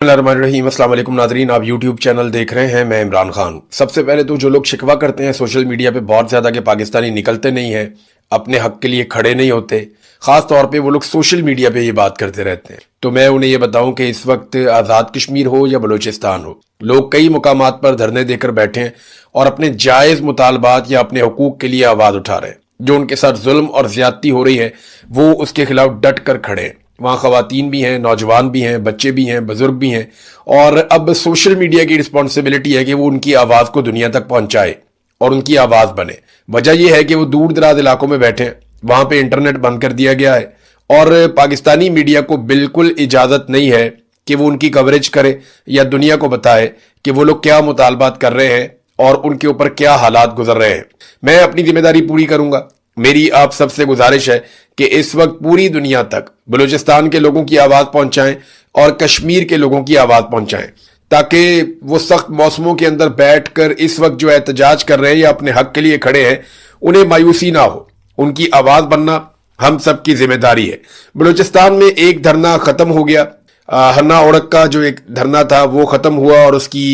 बिस्मिल्लाहिर्रहमानिर्रहीम। अस्सलाम वालेकुम नाज़रीन, आप यूट्यूब चैनल देख रहे हैं। मैं इमरान खान। सबसे पहले तो जो लोग शिकवा करते हैं सोशल मीडिया पे बहुत ज़्यादा कि पाकिस्तानी निकलते नहीं हैं, अपने हक के लिए खड़े नहीं होते, ख़ास तौर पे वो लोग सोशल मीडिया पे ये बात करते रहते हैं, तो मैं उन्हें ये बताऊं कि इस वक्त आज़ाद कश्मीर हो या बलूचिस्तान हो, लोग कई मुकामात पर धरने देकर बैठे हैं और अपने जायज़ मुतालबात या अपने हकूक़ के लिए आवाज़ उठा रहे हैं। जो उनके साथ जुल्म और ज़्यादती हो रही है वो उसके खिलाफ डट कर खड़े हैं। वहाँ ख़वातीन भी हैं, नौजवान भी हैं, बच्चे भी हैं, बुजुर्ग भी हैं, और अब सोशल मीडिया की रिस्पॉन्सिबिलिटी है कि वो उनकी आवाज़ को दुनिया तक पहुँचाए और उनकी आवाज़ बने। वजह यह है कि वो दूर दराज इलाकों में बैठे हैं, वहाँ पे इंटरनेट बंद कर दिया गया है और पाकिस्तानी मीडिया को बिल्कुल इजाज़त नहीं है कि वो उनकी कवरेज करे या दुनिया को बताए कि वो लोग क्या मुतालबात कर रहे हैं और उनके ऊपर क्या हालात गुजर रहे हैं। मैं अपनी जिम्मेदारी पूरी करूंगा। मेरी आप सबसे गुजारिश है कि इस वक्त पूरी दुनिया तक बलूचिस्तान के लोगों की आवाज़ पहुंचाएं और कश्मीर के लोगों की आवाज़ पहुंचाएं, ताकि वो सख्त मौसमों के अंदर बैठकर इस वक्त जो एहतजाज कर रहे हैं या अपने हक के लिए खड़े हैं उन्हें मायूसी ना हो। उनकी आवाज़ बनना हम सब की जिम्मेदारी है। बलूचिस्तान में एक धरना ख़त्म हो गया, हन्ना ओड़क का जो एक धरना था वो ख़त्म हुआ और उसकी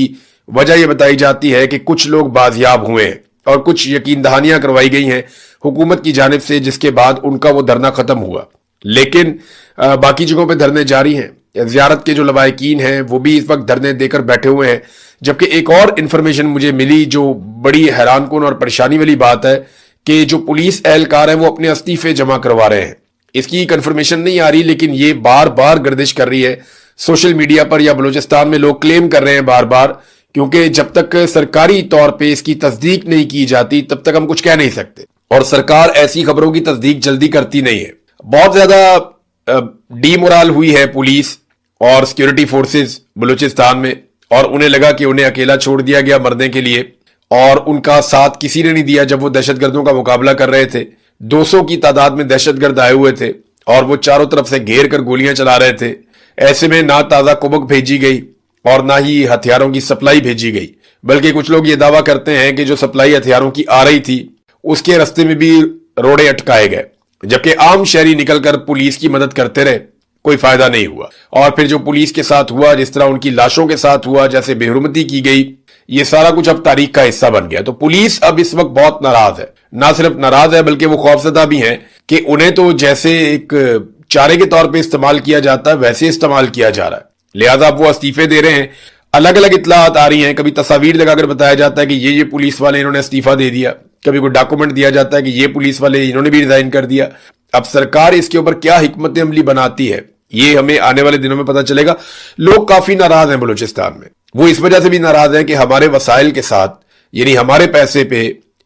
वजह यह बताई जाती है कि कुछ लोग बाजियाब हुए हैं और कुछ यकीन दहानियां करवाई गई हैं हुकूमत की जानिब से, जिसके बाद उनका वो धरना खत्म हुआ। लेकिन बाकी जगहों पे धरने जारी हैं। ज़ियारत के जो लवाहिकीन हैं वो भी इस वक्त धरने देकर बैठे हुए हैं। जबकि एक और इन्फॉर्मेशन मुझे मिली जो बड़ी हैरानकुन और परेशानी वाली बात है कि जो पुलिस एहलकार हैं वो अपने इस्तीफे जमा करवा रहे हैं। इसकी कंफर्मेशन नहीं आ रही, लेकिन ये बार बार गर्दिश कर रही है सोशल मीडिया पर, या बलूचिस्तान में लोग क्लेम कर रहे हैं बार बार, क्योंकि जब तक सरकारी तौर पे इसकी तस्दीक नहीं की जाती तब तक हम कुछ कह नहीं सकते, और सरकार ऐसी खबरों की तस्दीक जल्दी करती नहीं है। बहुत ज्यादा डीमोरल हुई है पुलिस और सिक्योरिटी फोर्सेस बलूचिस्तान में, और उन्हें लगा कि उन्हें अकेला छोड़ दिया गया मरने के लिए, और उनका साथ किसी ने नहीं दिया जब वो दहशतगर्दों का मुकाबला कर रहे थे। 200 की तादाद में दहशतगर्द आए हुए थे और वो चारों तरफ से घेर कर गोलियां चला रहे थे। ऐसे में ना ताज़ा कुबक भेजी गई और ना ही हथियारों की सप्लाई भेजी गई, बल्कि कुछ लोग ये दावा करते हैं कि जो सप्लाई हथियारों की आ रही थी उसके रास्ते में भी रोड़े अटकाए गए, जबकि आम शहरी निकलकर पुलिस की मदद करते रहे, कोई फायदा नहीं हुआ। और फिर जो पुलिस के साथ हुआ, जिस तरह उनकी लाशों के साथ हुआ, जैसे बेहुरमती की गई, ये सारा कुछ अब तारीख का हिस्सा बन गया। तो पुलिस अब इस वक्त बहुत नाराज है। ना सिर्फ नाराज है बल्कि वो खौफजदा भी है कि उन्हें तो जैसे एक चारे के तौर पर इस्तेमाल किया जाता है वैसे इस्तेमाल किया जा रहा है। लिहाजा अब वो इस्तीफे दे रहे हैं। अलग अलग इत्तलात आ रही हैं, कभी तस्वीर लगाकर बताया जाता है कि ये पुलिस वाले इन्होंने इस्तीफा दे दिया, कभी कोई डॉक्यूमेंट दिया जाता है कि ये पुलिस वाले इन्होंने भी रिजाइन कर दिया। अब सरकार इसके ऊपर क्या हिकमत अमली बनाती है ये हमें आने वाले दिनों में पता चलेगा। लोग काफी नाराज हैं बलूचिस्तान में। वो इस वजह से भी नाराज हैं कि हमारे वसाइल के साथ, यानी हमारे पैसे पे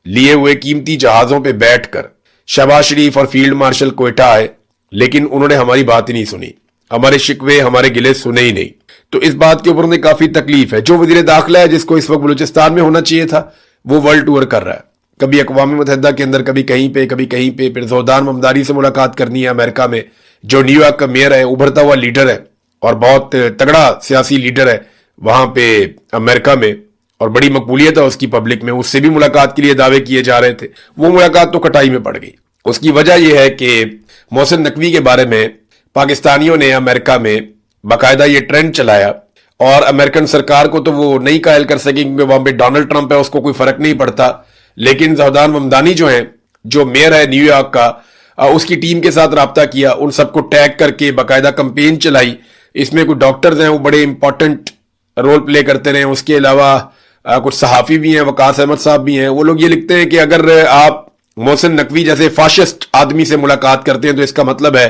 लिए हुए कीमती जहाजों पे बैठकर शहबाज शरीफ और फील्ड मार्शल क्वेटा आए, लेकिन उन्होंने हमारी बात ही नहीं सुनी, हमारे शिकवे हमारे गिले सुने ही नहीं। तो इस बात के ऊपर उन्हें काफी तकलीफ है। जो वजीर दाखिला है, जिसको इस वक्त बलूचिस्तान में होना चाहिए था, वो वर्ल्ड टूर कर रहा है, कभी अक़वाम मुत्तहिदा के अंदर, कभी कहीं पे, कभी कहीं पे। फिर ज़ोदान ममदानी से मुलाकात करनी है अमेरिका में, जो न्यूयॉर्क का मेयर है, उभरता हुआ लीडर है और बहुत तगड़ा सियासी लीडर है वहां पे अमेरिका में, और बड़ी मकबूलियत है उसकी पब्लिक में। उससे भी मुलाकात के लिए दावे किए जा रहे थे, वो मुलाकात तो कटाई में पड़ गई। उसकी वजह यह है कि मोहसिन नकवी के बारे में पाकिस्तानियों ने अमेरिका में बाकायदा ये ट्रेंड चलाया, और अमेरिकन सरकार को तो वो नहीं कायल कर सके क्योंकि वहां पे डोनाल्ड ट्रंप है, उसको कोई फर्क नहीं पड़ता। लेकिन ज़ोदान ममदानी जो है, जो मेयर है न्यूयॉर्क का, उसकी टीम के साथ रब्ता किया, उन सबको टैग करके बाकायदा कंपेन चलाई। इसमें कुछ डॉक्टर्स हैं वो बड़े इंपॉर्टेंट रोल प्ले करते रहे। उसके अलावा कुछ सहाफ़ी भी हैं, वकास अहमद साहब भी हैं। वो लोग ये लिखते हैं कि अगर आप मोहसिन नकवी जैसे फाशिस्ट आदमी से मुलाकात करते हैं तो इसका मतलब है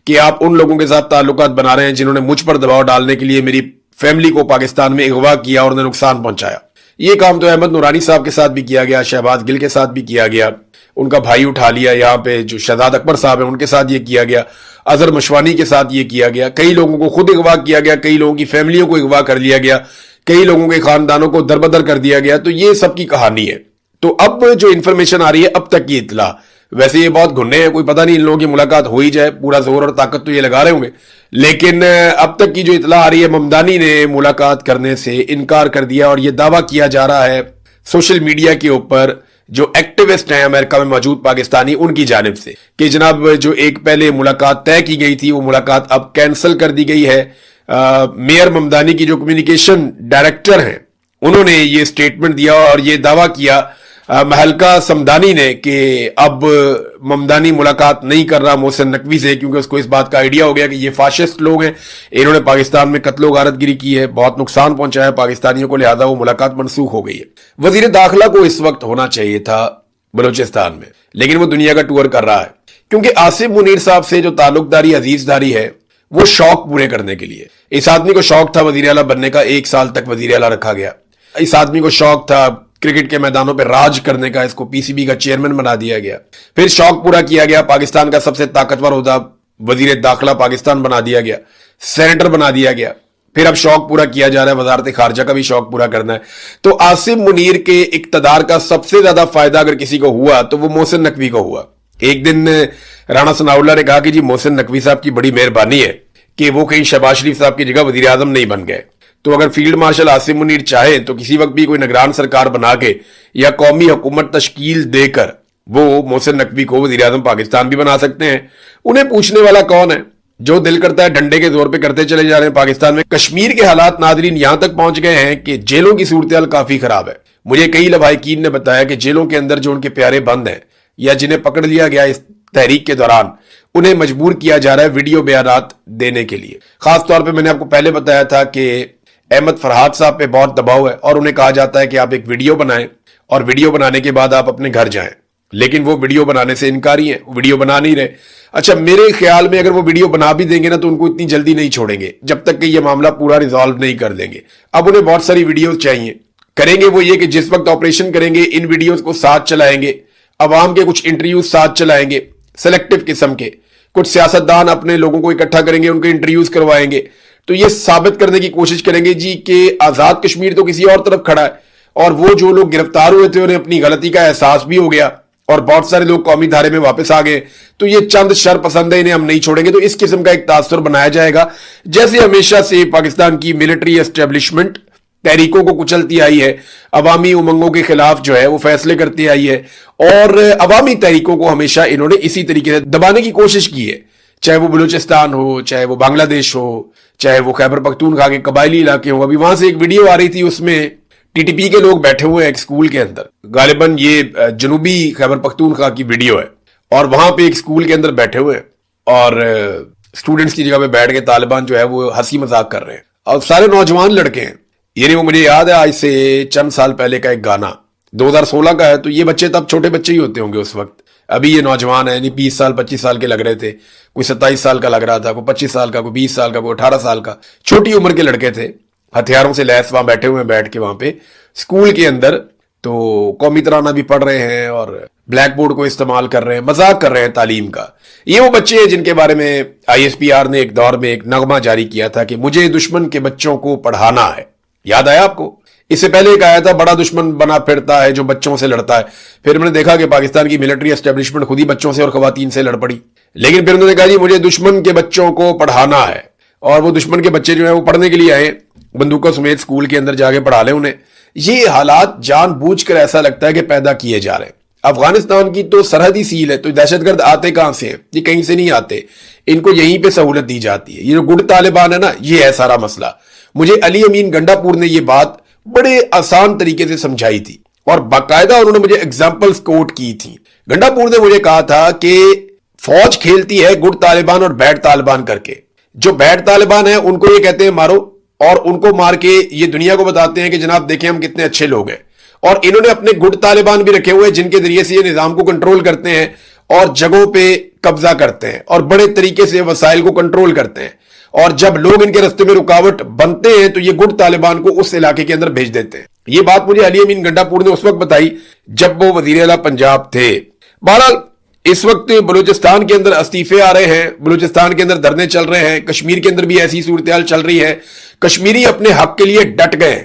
कि आप उन लोगों के साथ ताल्लुकात बना रहे हैं जिन्होंने मुझ पर दबाव डालने के लिए मेरी फैमिली को पाकिस्तान में अगवा किया और उन्हें नुकसान पहुंचाया। ये काम तो अहमद नूरानी साहब के साथ भी किया गया, शहबाज गिल के साथ भी किया गया, उनका भाई उठा लिया, यहाँ पे जो शहजाद अकबर साहब है उनके साथ ये किया गया, अजहर मशवानी के साथ ये किया गया, कई लोगों को खुद अगवा किया गया, कई लोगों की फैमिलियों को अगवा कर लिया गया, कई लोगों के खानदानों को दरबदर कर दिया गया। तो ये सब की कहानी है। तो अब जो इंफॉर्मेशन आ रही है, अब तक की इतला, वैसे ये बहुत घुन्ने हैं, कोई पता नहीं इन लोगों की मुलाकात हो ही जाए, पूरा जोर और ताकत तो ये लगा रहे होंगे, लेकिन अब तक की जो इतला आ रही है, ममदानी ने मुलाकात करने से इनकार कर दिया और ये दावा किया जा रहा है सोशल मीडिया के ऊपर जो एक्टिविस्ट हैं अमेरिका में मौजूद पाकिस्तानी, उनकी जानिब से कि जनाब जो एक पहले मुलाकात तय की गई थी वो मुलाकात अब कैंसिल कर दी गई है। मेयर ममदानी की जो कम्युनिकेशन डायरेक्टर हैं उन्होंने ये स्टेटमेंट दिया और ये दावा किया महलका समदानी ने कि अब ममदानी मुलाकात नहीं कर रहा मोहसिन नकवी से, क्योंकि उसको इस बात का आइडिया हो गया कि ये फाशिस्ट लोग हैं, इन्होंने पाकिस्तान में कत्लो गारतगिरी की है, बहुत नुकसान पहुंचाया पाकिस्तानियों को, लिहाजा वो मुलाकात मनसूख हो गई है। वजीर दाखिला को इस वक्त होना चाहिए था बलूचिस्तान में, लेकिन वो दुनिया का टूर कर रहा है, क्योंकि आसिफ मुनीर साहब से जो ताल्लुकदारी अजीजदारी है वो शौक पूरे करने के लिए। इस आदमी को शौक था वजीर आला बनने का, 1 साल तक वजीर आला रखा गया। इस आदमी को शौक था क्रिकेट के मैदानों पर राज करने का, इसको पीसीबी का चेयरमैन बना दिया गया। फिर शौक पूरा किया गया, पाकिस्तान का सबसे ताकतवर ओहदा वजीर दाखिला पाकिस्तान बना दिया गया, सेनेटर बना दिया गया। फिर अब शौक पूरा किया जा रहा है, वजारत खारजा का भी शौक पूरा करना है। तो आसिफ मुनीर के इक्तदार का सबसे ज्यादा फायदा अगर किसी को हुआ तो वो मोहसिन नकवी को हुआ। एक दिन राणा सनाउल्लाह ने कहा कि जी मोहसिन नकवी साहब की बड़ी मेहरबानी है कि वो कहीं शहबाज शरीफ साहब की जगह वजीर आजम नहीं बन गए। तो अगर फील्ड मार्शल आसिफ मुनीर चाहे तो किसी वक्त भी कोई निगरान सरकार बना के या कौमी हुकूमत तश्कील देकर वो मोहसिन नकवी को वजीर आजम पाकिस्तान भी बना सकते हैं। उन्हें पूछने वाला कौन है? जो दिल करता है डंडे के जोर पे करते चले जा रहे हैं। पाकिस्तान में कश्मीर के हालात नादरीन यहां तक पहुंच गए हैं कि जेलों की सूरत काफी खराब है। मुझे कई लवाहिकीन ने बताया कि जेलों के अंदर जो उनके प्यारे बंद हैं या जिन्हें पकड़ लिया गया इस तहरीक के दौरान, उन्हें मजबूर किया जा रहा है वीडियो बयानात देने के लिए। खासतौर पर मैंने आपको पहले बताया था कि अहमद फरहाद साहब पे बहुत दबाव है और उन्हें कहा जाता है कि आप एक वीडियो बनाएं और वीडियो बनाने के बाद आप अपने घर जाएं, लेकिन वो वीडियो बनाने से इनकारी हैं, वीडियो बना नहीं रहे। अच्छा, मेरे ख्याल में अगर वो वीडियो बना भी देंगे ना तो उनको इतनी जल्दी नहीं छोड़ेंगे जब तक कि ये मामला पूरा रिजॉल्व नहीं कर देंगे। अब उन्हें बहुत सारी वीडियोस चाहिए। करेंगे वो ये कि जिस वक्त ऑपरेशन करेंगे इन वीडियोस को साथ चलाएंगे, अवाम के कुछ इंटरव्यूज साथ चलाएंगे सेलेक्टिव किस्म के, कुछ सियासतदान अपने लोगों को इकट्ठा करेंगे, उनके इंटरव्यूज करवाएंगे। तो ये साबित करने की कोशिश करेंगे जी कि आजाद कश्मीर तो किसी और तरफ खड़ा है और वो जो लोग गिरफ्तार हुए थे उन्हें अपनी गलती का एहसास भी हो गया और बहुत सारे लोग कौमी धारे में वापस आ गए। तो ये चंद शर पसंद है, इन्हें हम नहीं छोड़ेंगे। तो इस किस्म का एक तासुर बनाया जाएगा, जैसे हमेशा से पाकिस्तान की मिलिट्री एस्टेब्लिशमेंट तहरीकों को कुचलती आई है, अवामी उमंगों के खिलाफ जो है वो फैसले करती आई है और अवामी तहरीकों को हमेशा इन्होंने इसी तरीके से दबाने की कोशिश की है। चाहे वो बलूचिस्तान हो, चाहे वो बांग्लादेश हो, चाहे वो खैबर पख्तूनख्वा के कबायली इलाके हो। अभी वहां से एक वीडियो आ रही थी, उसमें टीटीपी के लोग बैठे हुए हैं एक स्कूल के अंदर, गालिबन ये जनूबी खैबर पख्तूनख्वा की वीडियो है, और वहां पे एक स्कूल के अंदर बैठे हुए हैं और स्टूडेंट्स की जगह पे बैठ के तालिबान जो है वो हंसी मजाक कर रहे हैं और सारे नौजवान लड़के हैं। ये नहीं, वो मुझे याद है आज से चंद साल पहले का एक गाना 2016 का है, तो ये बच्चे तब छोटे बच्चे ही होते होंगे उस वक्त। अभी ये नौजवान है, 20 साल 25 साल के लग रहे थे, कोई 27 साल का लग रहा था, कोई 25 साल का, कोई 20 साल का, कोई 18 साल का, छोटी उम्र के लड़के थे, हथियारों से लैस वहां बैठे हुए, बैठ के वहां पे स्कूल के अंदर तो कौमी तराना भी पढ़ रहे हैं और ब्लैक बोर्ड को इस्तेमाल कर रहे हैं, मजाक कर रहे हैं तालीम का। ये वो बच्चे हैं जिनके बारे में ISPR ने एक दौर में एक नगमा जारी किया था कि मुझे दुश्मन के बच्चों को पढ़ाना है। याद आया आपको? इससे पहले एक आया था, बड़ा दुश्मन बना फिरता है जो बच्चों से लड़ता है। फिर मैंने देखा कि पाकिस्तान की मिलिट्री एस्टेब्लिशमेंट खुद ही बच्चों से और खवातीन से लड़ पड़ी, लेकिन फिर उन्होंने कहा जी मुझे दुश्मन के बच्चों को पढ़ाना है, और वो दुश्मन के बच्चे जो है वो पढ़ने के लिए आए, बंदूकों समेत स्कूल के अंदर जाके पढ़ा ले उन्हें। ये हालात जानबूझकर ऐसा लगता है कि पैदा किए जा रहे हैं। अफगानिस्तान की तो सरहदी सील है, तो दहशतगर्द आते कहां से हैं? ये कहीं से नहीं आते, इनको यहीं पे सहूलत दी जाती है। ये जो गुड तालिबान है ना, ये है सारा मसला। मुझे अली अमीन गंडापुर ने ये बात बड़े आसान तरीके से समझाई थी और बाकायदा उन्होंने मुझे एग्जाम्पल्स कोट की थी। गंडापुर ने मुझे कहा था कि फौज खेलती है गुड तालिबान और बैड तालिबान करके। जो बैड तालिबान है उनको ये कहते हैं मारो, और उनको मार के ये दुनिया को बताते हैं कि जनाब देखें हम कितने अच्छे लोग हैं। और इन्होंने अपने गुड तालिबान भी रखे हुए हैं जिनके जरिए से ये निजाम को कंट्रोल करते हैं और जगहों पे कब्जा करते हैं और बड़े तरीके से वसाइल को कंट्रोल करते हैं। और जब लोग इनके रास्ते में रुकावट बनते हैं तो ये गुड तालिबान को उस इलाके के अंदर भेज देते हैं। ये बात मुझे अली अमीन गंडापुर ने उस वक्त बताई जब वो वजीर आला पंजाब थे। बहरहाल इस वक्त बलूचिस्तान के अंदर इस्तीफे आ रहे हैं, बलूचिस्तान के अंदर धरने चल रहे हैं, कश्मीर के अंदर भी ऐसी सूरत चल रही है। कश्मीरी अपने हक के लिए डट गए।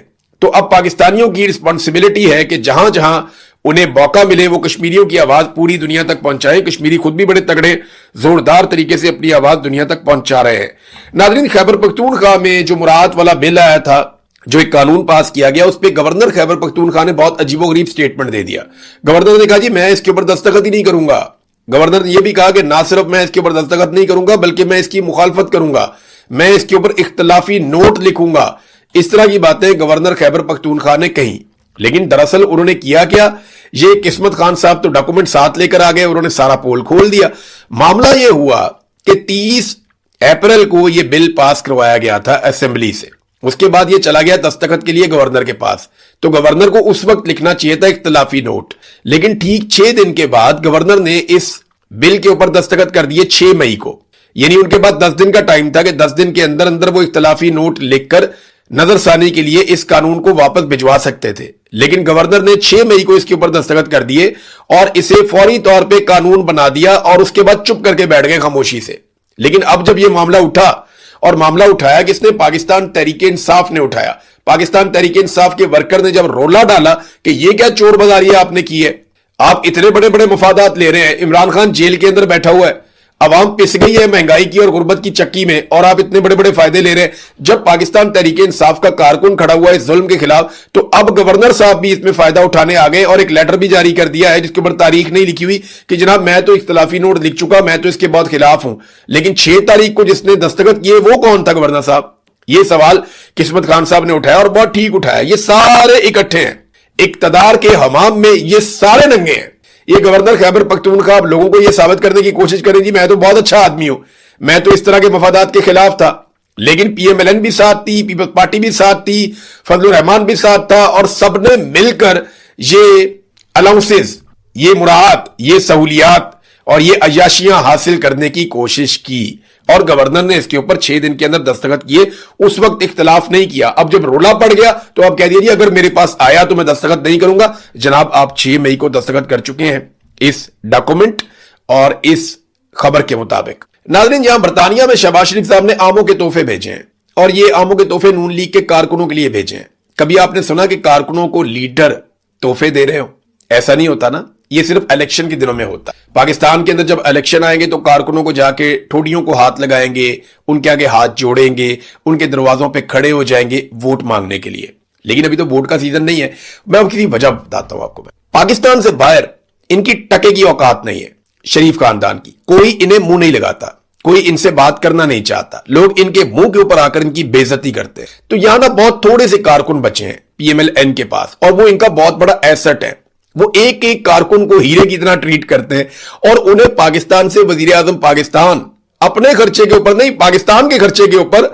तो अब पाकिस्तानियों की रिस्पॉन्सिबिलिटी है कि जहां जहां उन्हें मौका मिले वो कश्मीरियों की आवाज पूरी दुनिया तक पहुंचाए। कश्मीरी खुद भी बड़े तगड़े जोरदार तरीके से अपनी आवाज दुनिया तक पहुंचा रहे हैं। नाज़रीन, खैबर पख्तूनख्वा में जो मुराद वाला बिल आया था, जो एक कानून पास किया गया, उस पर गवर्नर खैबर पख्तूनख्वा ने बहुत अजीबोगरीब स्टेटमेंट दे दिया। गवर्नर ने कहा जी मैं इसके ऊपर दस्तखत ही नहीं करूंगा। गवर्नर ने यह भी कहा कि ना सिर्फ मैं इसके ऊपर दस्तखत नहीं करूंगा बल्कि मैं इसकी मुखालफत करूंगा। मैं इसके ऊपर इख्तलाफी नोट लिखूंगा। इस तरह की बातें गवर्नर खैबर पख्तूनख्वा ने कही। लेकिन दरअसल उन्होंने किया क्या, ये किस्मत खान साहब तो डॉक्यूमेंट साथ लेकर आ गए, उन्होंने सारा पोल खोल दिया। मामला यह हुआ कि 30 अप्रैल को यह बिल पास करवाया गया था असेंबली से। उसके बाद यह चला गया दस्तखत के लिए गवर्नर के पास। तो गवर्नर को उस वक्त लिखना चाहिए था इख्तलाफी नोट, लेकिन ठीक 6 दिन के बाद गवर्नर ने इस बिल के ऊपर दस्तखत कर दिए 6 मई को। यानी उनके पास 10 दिन का टाइम था कि 10 दिन के अंदर अंदर वो इख्तलाफी नोट लिखकर नजरसानी के लिए इस कानून को वापस भिजवा सकते थे। लेकिन गवर्नर ने 6 मई को इसके ऊपर दस्तखत कर दिए और इसे फौरी तौर पे कानून बना दिया और उसके बाद चुप करके बैठ गए खामोशी से। लेकिन अब जब यह मामला उठा, और मामला उठाया किसने, पाकिस्तान तहरीक इंसाफ ने उठाया। पाकिस्तान तहरीक इंसाफ के वर्कर ने जब रोला डाला कि यह क्या चोर बाजारी आपने की है, आप इतने बड़े बड़े मफादात ले रहे हैं, इमरान खान जेल के अंदर बैठा हुआ है, अवाम पिस गई है महंगाई की और गुर्बत की चक्की में, और आप इतने बड़े बड़े फायदे ले रहे हैं। जब पाकिस्तान तहरीक इंसाफ का कारकुन खड़ा हुआ है इस जुल्म के खिलाफ, तो अब गवर्नर साहब भी इसमें फायदा उठाने आ गए और एक लेटर भी जारी कर दिया है जिसके ऊपर तारीख नहीं लिखी हुई कि जनाब मैं तो इख्तलाफी नोट लिख चुका, मैं तो इसके बहुत खिलाफ हूं। लेकिन 6 तारीख को जिसने दस्तखत किए वो कौन था गवर्नर साहब? ये सवाल किस्मत खान साहब ने उठाया और बहुत ठीक उठाया। ये सारे इकट्ठे हैं, इक्तदार के हमाम में ये सारे नंगे हैं। ये गवर्नर खैबर पख्तूनख्वा आप लोगों को ये साबित करने की कोशिश करें जी मैं तो बहुत अच्छा आदमी हूं, मैं तो इस तरह के मफादात के खिलाफ था। लेकिन पीएमएलएन भी साथ थी, पीपल्स पार्टी भी साथ थी, फजलुर रहमान भी साथ था, और सबने मिलकर ये अलाउंसेस, ये मुराहत, ये सहूलियात और ये अयाशियां हासिल करने की कोशिश की। और गवर्नर ने इसके ऊपर 6 दिन के अंदर दस्तखत किए। उस वक्त इख्तलाफ नहीं किया। अब जब रोला पड़ गया तो आप कह दीजिए अगर मेरे पास आया तो मैं दस्तखत नहीं करूंगा। जनाब आप 6 मई को दस्तखत कर चुके हैं इस डॉक्यूमेंट और इस खबर के मुताबिक। नाज़रीन, जहां बरतानिया में शहबाज शरीफ साहब ने आमों के तोहफे भेजे हैं, और ये आमों के तोहफे नून लीग के कारकुनों के लिए भेजे हैं। कभी आपने सुना कि कारकुनों को लीडर तोहफे दे रहे हो? ऐसा नहीं होता ना, ये सिर्फ इलेक्शन के दिनों में होता है। पाकिस्तान के अंदर जब इलेक्शन आएंगे तो कारकुनों को जाके ठोडियों को हाथ लगाएंगे, उनके आगे हाथ जोड़ेंगे, उनके दरवाजों पे खड़े हो जाएंगे वोट मांगने के लिए। लेकिन अभी तो वोट का सीजन नहीं है। मैं किसी वजह बताता हूं आपको। पाकिस्तान से बाहर इनकी टके की औकात नहीं है शरीफ खानदान की। कोई इन्हें मुंह नहीं लगाता, कोई इनसे बात करना नहीं चाहता। लोग इनके मुंह के ऊपर आकर इनकी बेइज्जती करते हैं। तो यहां ना बहुत थोड़े से कारकुन बचे हैं पीएमएलएन के पास, और वो इनका बहुत बड़ा एसेट है। वो एक एक कारकुन को हीरे की तरह ट्रीट करते हैं और उन्हें पाकिस्तान से वजीर आजम पाकिस्तान अपने खर्चे के ऊपर नहीं, पाकिस्तान के खर्चे के ऊपर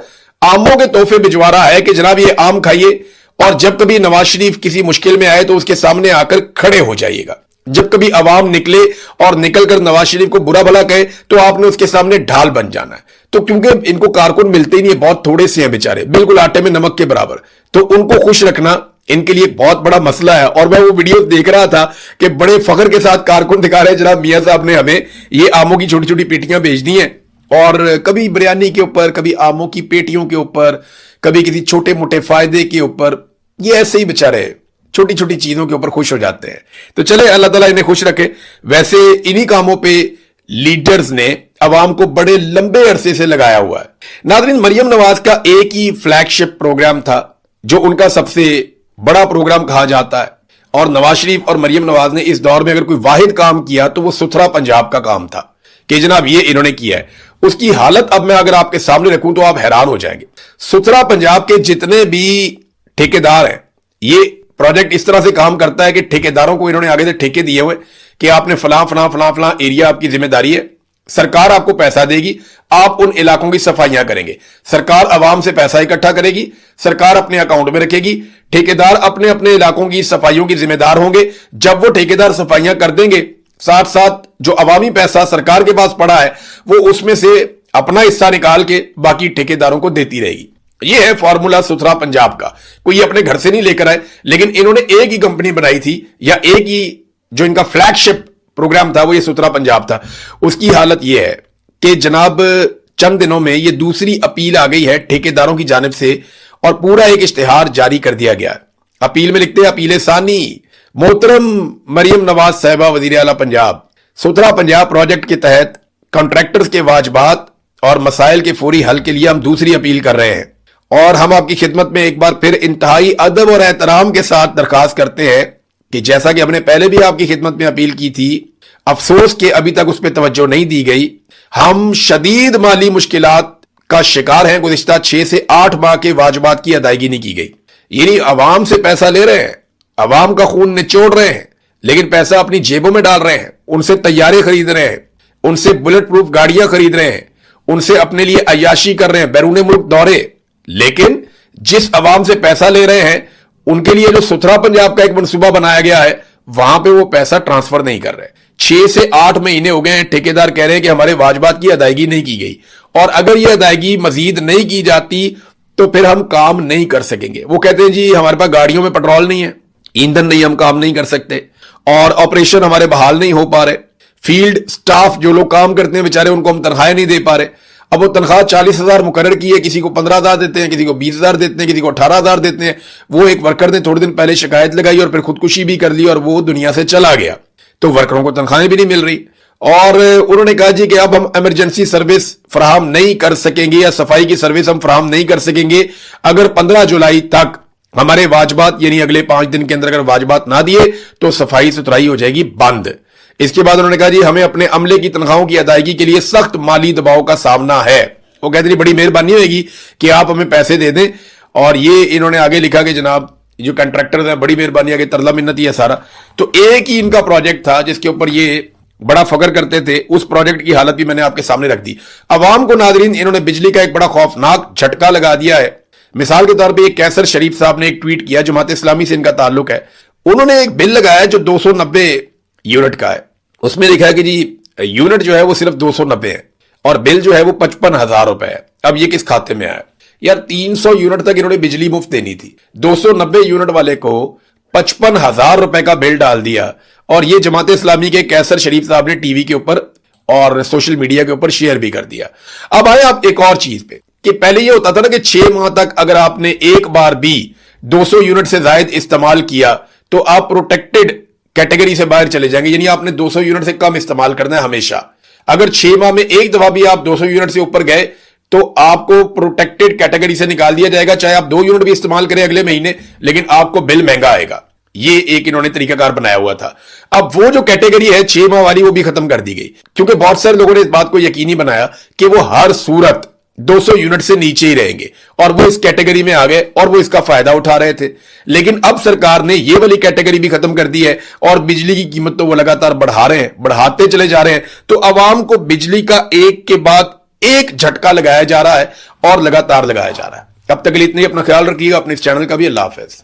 आमों के तोहफे भिजवा रहा है कि जनाब ये आम खाइए, और जब कभी नवाज शरीफ किसी मुश्किल में आए तो उसके सामने आकर खड़े हो जाइएगा। जब कभी अवाम निकले और निकलकर नवाज शरीफ को बुरा भला कहे तो आपने उसके सामने ढाल बन जाना है। तो क्योंकि इनको कारकुन मिलते ही नहीं है, बहुत थोड़े से हैं बेचारे, बिल्कुल आटे में नमक के बराबर, तो उनको खुश रखना इनके लिए बहुत बड़ा मसला है। और मैं वो वीडियो देख रहा था कि बड़े फख्र के साथ कारकुन दिखा रहे हैं जनाब मियां साहब ने हमें ये आमों की छोटी छोटी पेटियां भेज दी हैं, और कभी बिरयानी के ऊपर, कभी आमों की पेटियों के ऊपर, कभी किसी छोटे मोटे फायदे के ऊपर, ये ऐसे ही बेचारे छोटी छोटी चीजों के ऊपर खुश हो जाते हैं। तो चले अल्लाह ताला इन्हें खुश रखे। वैसे इन्हीं कामों पे लीडर्स ने अवाम को बड़े लंबे अरसे से लगाया हुआ है। नाज़रीन, मरियम नवाज का एक ही फ्लैगशिप प्रोग्राम था जो उनका सबसे बड़ा प्रोग्राम कहा जाता है, और नवाज शरीफ और मरियम नवाज ने इस दौर में अगर कोई वाहिद काम किया तो वो सुथरा पंजाब का काम था कि जनाब ये इन्होंने किया है। उसकी हालत अब मैं अगर आपके सामने रखूं तो आप हैरान हो जाएंगे। सुथरा पंजाब के जितने भी ठेकेदार हैं, ये प्रोजेक्ट इस तरह से काम करता है कि ठेकेदारों को इन्होंने आगे से ठेके दिए हुए कि आपने फलां फलां फलां फलां एरिया आपकी जिम्मेदारी है, सरकार आपको पैसा देगी, आप उन इलाकों की सफाइयां करेंगे, सरकार अवाम से पैसा इकट्ठा करेगी, सरकार अपने अकाउंट में रखेगी, ठेकेदार अपने अपने इलाकों की सफाइयों की जिम्मेदार होंगे। जब वो ठेकेदार सफाइयां कर देंगे, साथ साथ जो अवामी पैसा सरकार के पास पड़ा है वो उसमें से अपना हिस्सा निकाल के बाकी ठेकेदारों को देती रहेगी। ये है फॉर्मूला सुथरा पंजाब का। कोई अपने घर से नहीं लेकर आए, लेकिन इन्होंने एक ही कंपनी बनाई थी, या एक ही जो इनका फ्लैगशिप प्रोग्राम था वो ये सुथरा पंजाब था। उसकी हालत ये है कि जनाब चंद दिनों में ये दूसरी अपील आ गई है ठेकेदारों की जानिब से, और पूरा एक इश्तिहार जारी कर दिया गया। अपील में लिखते हैं, अपील सानी मोहतरम मरियम नवाज साहिबा वजीर आला पंजाब, सुथरा पंजाब प्रोजेक्ट के तहत कॉन्ट्रैक्टर्स के वाजबात और मसाइल के फौरी हल के लिए हम दूसरी अपील कर रहे हैं, और हम आपकी खिदमत में एक बार फिर इंतहाई अदब और एहतराम के साथ दरखास्त करते हैं कि जैसा कि हमने पहले भी आपकी खिदमत में अपील की थी, अफसोस कि अभी तक उस पर तवज्जो नहीं दी गई, हम शदीद माली मुश्किलात का शिकार हैं। गुज़िश्ता 6 से 8 माह के वाजिबात की अदायगी नहीं की गई। यानी अवाम से पैसा ले रहे हैं, अवाम का खून निचोड़ रहे हैं, लेकिन पैसा अपनी जेबों में डाल रहे हैं, उनसे तैयारे खरीद रहे हैं, उनसे बुलेट प्रूफ गाड़ियां खरीद रहे हैं, उनसे अपने लिए अय्याशी कर रहे हैं, बैरून मुल्क दौरे। लेकिन जिस अवाम से पैसा ले रहे हैं उनके लिए जो सुथरा पंजाब का एक मंसूबा बनाया गया है, वहां पे वो पैसा ट्रांसफर नहीं कर रहे। 6 से 8 महीने हो गए हैं, ठेकेदार कह रहे हैं कि हमारे वाजिबात की अदायगी नहीं की गई, और अगर ये अदायगी मजीद नहीं की जाती तो फिर हम काम नहीं कर सकेंगे। वो कहते हैं जी हमारे पास गाड़ियों में पेट्रोल नहीं है, ईंधन नहीं, हम काम नहीं कर सकते, और ऑपरेशन हमारे बहाल नहीं हो पा रहे। फील्ड स्टाफ जो लोग काम करते हैं बेचारे, उनको हम तनख्वाहें नहीं दे पा रहे। अब वो तनख्वाह 40,000 मुकर्रर की है, किसी को 15,000 देते हैं, किसी को 20,000 देते हैं, किसी को 18,000 देते हैं। वो एक वर्कर ने थोड़े दिन पहले शिकायत लगाई और फिर खुदकुशी भी कर ली और वो दुनिया से चला गया। तो वर्करों को तनख्वाहें भी नहीं मिल रही, और उन्होंने कहा जी कि अब हम इमरजेंसी सर्विस फराहम नहीं कर सकेंगे, या सफाई की सर्विस हम फराहम नहीं कर सकेंगे अगर 15 जुलाई तक हमारे वाजिबात, यानी अगले 5 दिन के अंदर अगर वाजिबात ना दिए तो सफाई सुथराई हो जाएगी बंद। इसके बाद उन्होंने कहा जी हमें अपने अमले की तनख्वाहों की अदायगी के लिए सख्त माली दबाव का सामना है। वो कहते हैं बड़ी मेहरबानी होगी कि आप हमें पैसे दे दें। और ये इन्होंने आगे लिखा कि जनाब जो कंट्रैक्टर्स हैं, बड़ी मेहरबानी है कि तरला मिन्नत ही है सारा। तो एक ही इनका प्रोजेक्ट था जिसके ऊपर ये बड़ा फख्र करते थे, उस प्रोजेक्ट की हालत भी मैंने आपके सामने रख दी। अवाम को नादरीन इन्होंने बिजली का एक बड़ा खौफनाक झटका लगा दिया है। मिसाल के तौर पे एक कैसर शरीफ साहब ने एक ट्वीट किया, जमात इस्लामी से इनका ताल्लुक है। उन्होंने एक बिल लगाया जो 290 यूनिट का है। उसमें लिखा है कि जी यूनिट जो है वो सिर्फ 290 है और बिल जो है वो 55,000 रुपए है। अब ये किस खाते में आया यार? 300 यूनिट तक इन्होंने बिजली मुफ्त देनी थी, 290 यूनिट वाले को 55,000 रुपए का बिल डाल दिया। और ये जमात इस्लामी के कैसर शरीफ साहब ने टीवी के ऊपर और सोशल मीडिया के ऊपर शेयर भी कर दिया। अब आए आप एक और चीज पे कि पहले ये होता था ना कि 6 माह तक अगर आपने एक बार भी 200 यूनिट से ज्यादा इस्तेमाल किया तो आप प्रोटेक्टेड कैटेगरी से बाहर चले जाएंगे, यानी आपने 200 यूनिट से कम इस्तेमाल करना है हमेशा। अगर 6 माह में एक दफा भी आप 200 यूनिट से ऊपर गए तो आपको प्रोटेक्टेड कैटेगरी से निकाल दिया जाएगा, चाहे आप 2 यूनिट भी इस्तेमाल करें अगले महीने, लेकिन आपको बिल महंगा आएगा। ये एक इन्होंने तरीकाकार बनाया हुआ था। अब वो जो कैटेगरी है 6 माह वाली, वो भी खत्म कर दी गई, क्योंकि बहुत सारे लोगों ने इस बात को यकीनी बनाया कि वो हर सूरत 200 यूनिट से नीचे ही रहेंगे, और वो इस कैटेगरी में आ गए और वो इसका फायदा उठा रहे थे। लेकिन अब सरकार ने ये वाली कैटेगरी भी खत्म कर दी है और बिजली की कीमत तो वो लगातार बढ़ा रहे हैं, बढ़ाते चले जा रहे हैं। तो आवाम को बिजली का एक के बाद एक झटका लगाया जा रहा है और लगातार लगाया जा रहा है। अब तक के लिए इतनी, अपना ख्याल रखिएगा, अपने इस चैनल का भी। अल्लाह हाफिज।